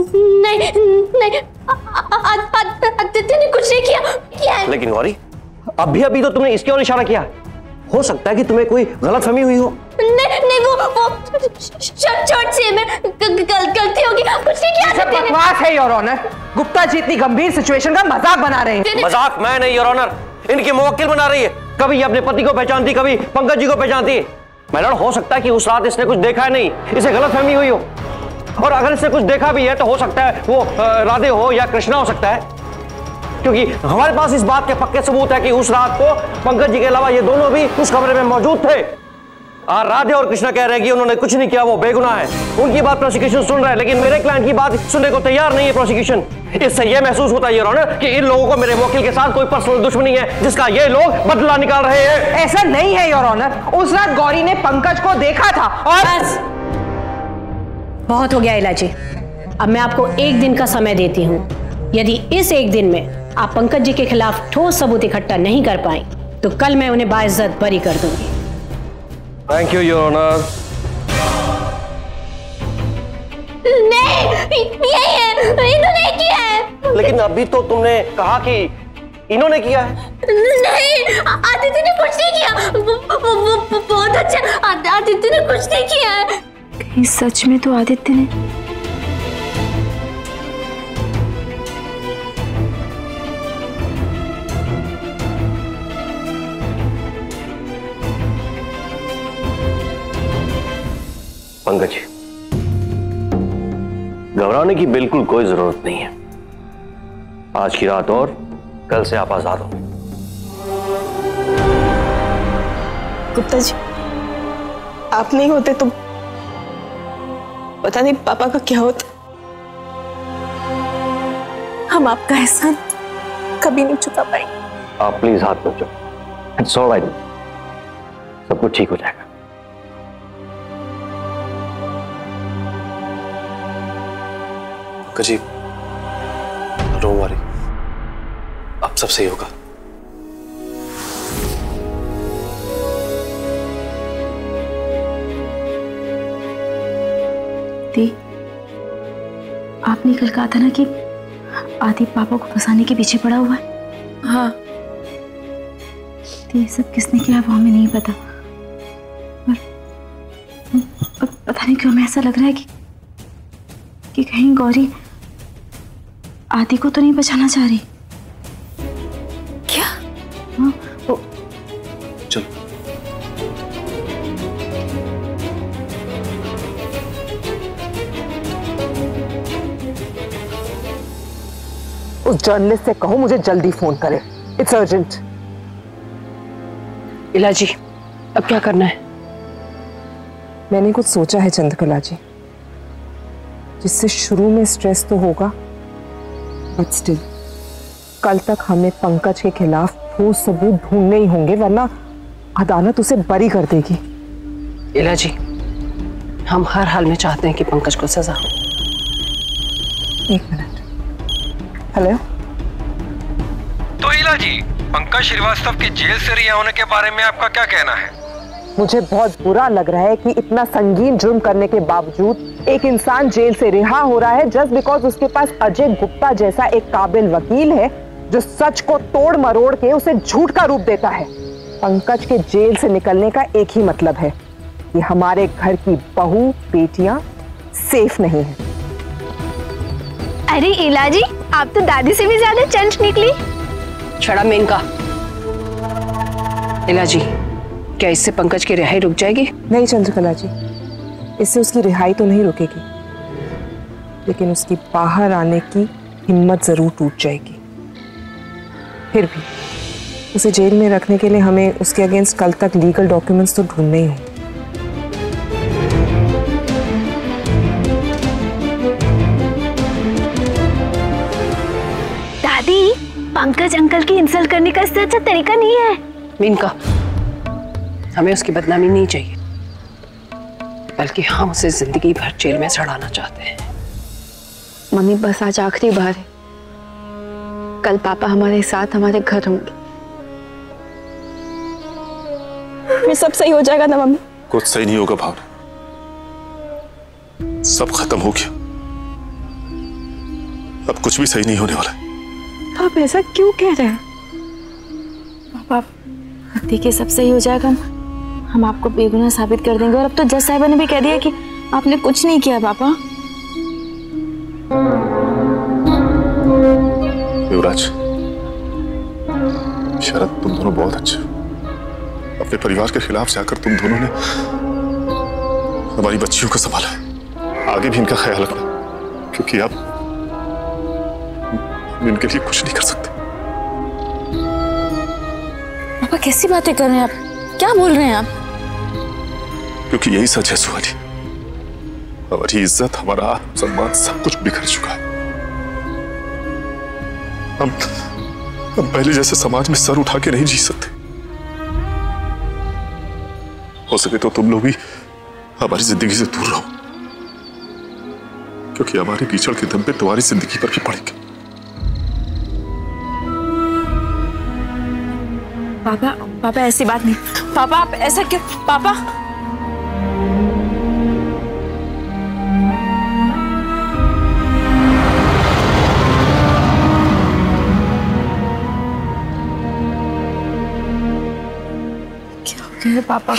नहीं नहीं, आदित्य ने कुछ नहीं किया है। लेकिन गौरी, अभी तो तुमने इसकी ओर इशारा किया। हो सकता है कि तुम्हें कोई गलतफहमी हुई हो। नहीं वो चोट से मैं गलती होगी, कुछ नहीं किया। सब बकवास है योर ऑनर। गुप्ता जी इतनी गंभीर सिचुएशन का मजाक बना रहे हैं। मजाक मैं नहीं योर ऑनर, इनकी मुवक्किल बना रही है। कभी अपने पति को पहचानती, कभी पंकज जी को पहचानती है। मैडम, हो सकता है कि उस रात इसने कुछ देखा है नहीं, इसे गलतफहमी हुई हो। और अगर इसने कुछ देखा भी है तो हो सकता है वो राधे हो या कृष्णा हो सकता है, क्योंकि हमारे पास इस बात के पक्के सबूत है कि उस रात को पंकज जी के अलावा ये दोनों भी उस कमरे में मौजूद थे। राधे और कृष्णा कह रहे हैं कि उन्होंने कुछ नहीं किया, वो बेगुनाह है। उनकी बात प्रोसिक्यूशन सुन रहा है, लेकिन मेरे क्लाइंट की बात सुनने को तैयार नहीं है प्रोसिक्यूशन। इससे यह महसूस होता है योर ऑनर कि इन लोगों को मेरे वकील के साथ कोई पर्सनल दुश्मनी है, जिसका ये लोग बदला निकाल रहे हैं। ऐसा नहीं है योर ऑनर। उस रात गौरी ने पंकज को देखा था। और बस बहुत हो गया इलाजी। अब मैं आपको 1 दिन का समय देती हूँ। यदि इस 1 दिन में आप पंकज जी के खिलाफ ठोस सबूत इकट्ठा नहीं कर पाए तो कल मैं उन्हें बाइज्जत बरी कर दूंगी। Thank you your honour. नहीं, यही है, इन्होंने किया है। लेकिन अभी तो तुमने कहा कि इन्होंने किया है। नहीं, आदित्य ने कुछ नहीं किया। वो बहुत अच्छा, आदित्य ने कुछ नहीं किया है। कहीं सच में तो आदित्य ने? पंकज जी, घबराने की बिल्कुल कोई जरूरत नहीं है। आज की रात और कल से आप आजाद हो। गुप्ता जी, आप नहीं होते तो पता नहीं पापा का क्या होता। हम आपका एहसान कभी नहीं चुका पाएंगे। आप प्लीज हाथ मत जोड़ो। इट्स ऑलराइट, सब कुछ ठीक हो जाएगा। जी, डोंट वरी, अब सब सही होगा। दी, आपने कल कहा था ना कि आदि पापा को फंसाने के पीछे पड़ा हुआ है। हाँ। ये सब किसने किया वो हमें नहीं पता, पर पता नहीं क्यों हमें ऐसा लग रहा है कि कहीं गौरी आदि को तो नहीं बचाना चाह रही। क्या? हाँ, वो चलो। उस जर्नलिस्ट से कहो मुझे जल्दी फोन करे। It's urgent. इलाजी, अब क्या करना है? मैंने कुछ सोचा है चंद्रकला जी, जिससे शुरू में स्ट्रेस तो होगा, बट स्टिल कल तक हमें पंकज के खिलाफ ठोस सबूत ढूंढने ही होंगे, वरना अदालत उसे बरी कर देगी। इलाजी, हम हर हाल में चाहते हैं कि पंकज को सजा हो। 1 मिनट। हेलो। तो इलाजी, पंकज श्रीवास्तव के जेल से रिहा होने के बारे में आपका क्या कहना है? मुझे बहुत बुरा लग रहा है कि इतना संगीन जुर्म करने के बावजूद एक इंसान जेल से रिहा हो रहा है जस्ट बिकॉज उसके पास अजय गुप्ता जैसा एक काबिल वकील है जो सच को तोड़ मरोड़ के उसे झूठ का रूप देता है। पंकज के जेल से निकलने का एक ही मतलब है कि हमारे घर की बहू बेटियां सेफ नहीं है। अरे इलाजी, आप तो दादी से भी ज्यादा चंट निकली। छड़ा मेनका। इलाजी, क्या इससे पंकज की रिहाई रुक जाएगी? नहीं चंद्रकला जी, इससे उसकी रिहाई तो नहीं रुकेगी, लेकिन उसकी बाहर आने की हिम्मत जरूर टूट जाएगी। फिर भी उसे जेल में रखने के लिए हमें उसके अगेंस्ट कल तक लीगल डॉक्यूमेंट्स तो ढूंढने ही होंगे। दादी, पंकज अंकल की इंसल्ट करने का इससे अच्छा तरीका नहीं है। मीनका, हमें उसकी बदनामी नहीं चाहिए, बल्कि हम उसे जिंदगी भर जेल में सड़ाना चाहते हैं। मम्मी, बस आज आखिरी बार है। कल पापा हमारे साथ हमारे घर होंगे। फिर सब सही हो जाएगा ना मम्मी? कुछ सही नहीं होगा भावना, सब खत्म हो गया। अब कुछ भी सही नहीं होने वाला। आप ऐसा क्यों कह रहे हैं? पापा देखिए, सब सही हो जाएगा, हम आपको बेगुनाह साबित कर देंगे। और अब तो जज साहिबा ने भी कह दिया कि आपने कुछ नहीं किया। पापा युवराज, शरद, तुम दोनों बहुत अच्छे हो। अपने परिवार के खिलाफ जाकर तुम दोनों ने हमारी बच्चियों को संभाला है। आगे भी इनका ख्याल रखना, क्योंकि अब इनके लिए कुछ नहीं कर सकते। पापा कैसी बातें कर रहे हैं आप? क्या बोल रहे हैं आप? क्योंकि यही सच है सुहानी, हमारी इज्जत, हमारा सम्मान, सब कुछ बिखर चुका है। हम पहले जैसे समाज में सर उठा के नहीं जी सकते। हो सके तो तुम लोग भी हमारी जिंदगी से दूर रहो, क्योंकि हमारे कीचड़ के दम पे तुम्हारी जिंदगी पर भी पड़ेंगे। पापा पापा ऐसी बात नहीं। पापा आप ऐसा क्यों? पापा क्या हो गया है पापा?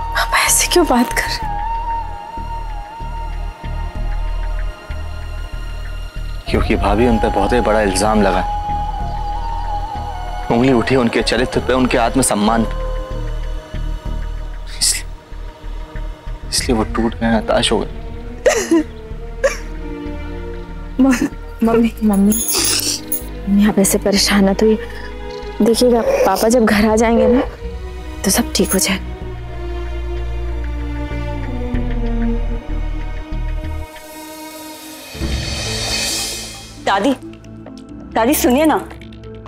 पापा ऐसे क्यों बात कर रहे? क्योंकि भाभी उन पे बहुत ही बड़ा इल्जाम लगा, उंगली उठी उनके चरित्र पे, उनके आत्मसम्मान पे। इसलिए वो टूट गए, हताश हो गए। मम्मी आप ऐसे परेशान ना तो देखिएगा, पापा जब घर आ जाएंगे ना तो सब ठीक हो जाएगा। दादी सुनिए ना।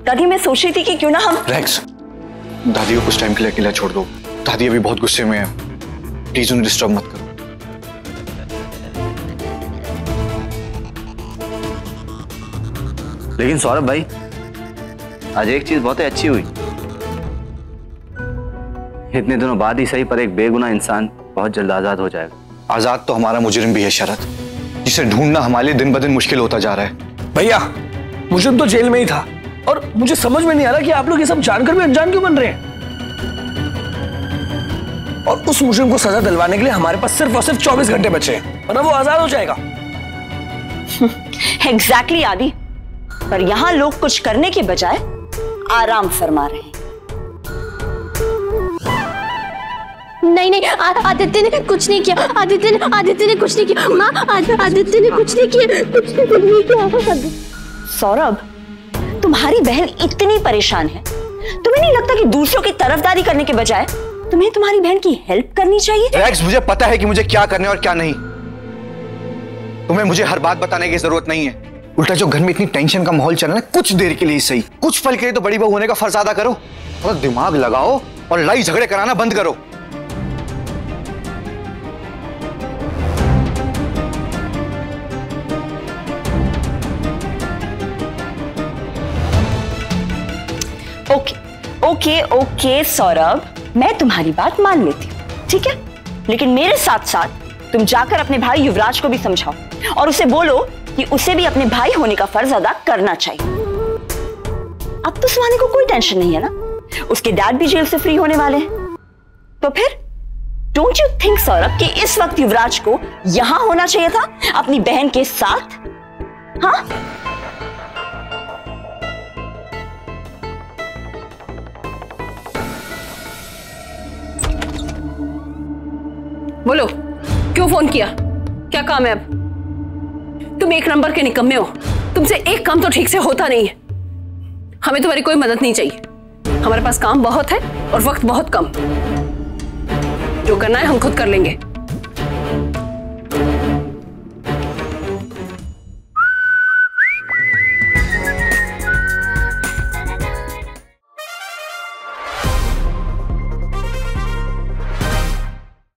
दादी मैं सोच रही थी कि क्यों ना हम रेक्स, दादी को कुछ टाइम के लिए अकेला छोड़ दो। दादी अभी बहुत गुस्से में है, प्लीज उन्हें डिस्टर्ब मत करो। लेकिन सौरभ भाई, आज एक चीज बहुत ही अच्छी हुई। इतने दिनों बाद ही सही, पर एक बेगुनाह इंसान बहुत जल्द आजाद हो जाएगा। आजाद तो हमारा मुजरिम भी है शरद, जिसे ढूंढना हमारे लिए दिन ब दिन मुश्किल होता जा रहा है। भैया मुजरिम तो जेल में ही था, और मुझे समझ में नहीं आ रहा कि आप लोग ये सब जानकर भी अनजान क्यों बन रहे हैं। और उस मुजरिम को सजा दिलवाने के लिए हमारे पास सिर्फ और सिर्फ 24 घंटे बचे हैं, वरना वो आजाद हो जाएगा। एग्जैक्टली आदि, पर यहां लोग कुछ करने के बजाय आराम फरमा रहे हैं। नहीं, आदित्य ने कुछ नहीं किया। आदित्य ने कुछ नहीं किया। माँ, आदित्य ने कुछ नहीं किया। सौरभ, तुम्हारी बहन इतनी परेशान है, तुम्हें नहीं लगता कि दूसरों की तरफदारी करने के बजाय तुम्हें तुम्हारी बहन की हेल्प करनी चाहिए? रेक्स, मुझे पता है कि मुझे क्या करना है और क्या नहीं। तुम्हें मुझे हर बात बताने की जरूरत नहीं है। उल्टा जो घर में इतनी टेंशन का माहौल चल रहा है, कुछ देर के लिए सही, कुछ पल के लिए तो बड़ी बहू होने का फर्ज अदा करो। थोड़ा दिमाग लगाओ और लड़ाई झगड़े कराना बंद करो। ओके सौरभ, मैं तुम्हारी बात मान लेती हूँ, ठीक है। लेकिन मेरे साथ साथ तुम जाकर अपने भाई युवराज को भी समझाओ और उसे बोलो कि उसे भी अपने भाई होने का फर्ज अदा करना चाहिए। अब तो सुहानी को कोई टेंशन नहीं है ना, उसके डैड भी जेल से फ्री होने वाले हैं। तो फिर डोंट यू थिंक सौरभ कि इस वक्त युवराज को यहां होना चाहिए था अपनी बहन के साथ? हाँ, बोलो, क्यों फोन किया? क्या काम है? अब तुम एक नंबर के निकम्मे हो, तुमसे एक काम तो ठीक से होता नहीं है। हमें तुम्हारी कोई मदद नहीं चाहिए, हमारे पास काम बहुत है और वक्त बहुत कम। जो करना है हम खुद कर लेंगे।